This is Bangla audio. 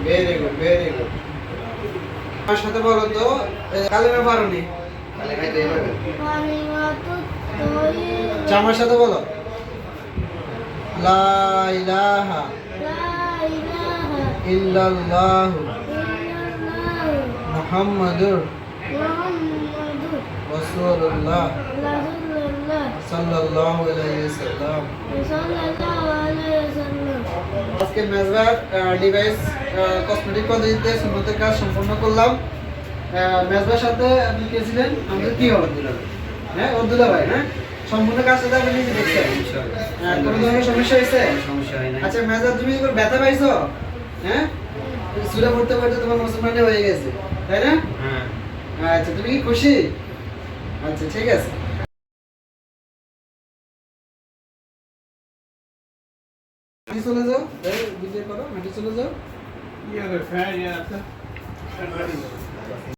Very good very good. আমার সাথে বলো তো কালেমা পারোনি? কালেমা তো এইভাবে। আচ্ছা, আমার সাথে বলো লা ইলাহা ইল্লাল্লাহু মুহাম্মাদুর রাসূলুল্লাহ সাল্লাল্লাহু আলাইহি ওয়াসাল্লাম। আজকে মেজবার ডিভাইস কসমেটিক পদ্ধতিতে সুন্নতের কাজ সম্পন্ন করলাম। মেজবার সাথে আপনি কে ছিলেন? আমাদের কি হলো? হ্যাঁ, আব্দুল্লাহ ভাই। হ্যাঁ, সম্পূর্ণ কাজটা আপনি নিজে দেখছেন? হ্যাঁ, কোনো ধরনের সমস্যা হয়েছে? সমস্যা হয় না। আচ্ছা মেজবার, তুমি কি ব্যথা পাইছো? হ্যাঁ, সূরা পড়তে পড়তে তোমার মুসলমানে হয়ে গেছে, তাই না? হ্যাঁ। আচ্ছা, তুমি কি খুশি? আচ্ছা, ঠিক আছে। মাটি চলে যাও, ভিডিও করো, মাটি চলে যাও। Yeah, the fan, yeah.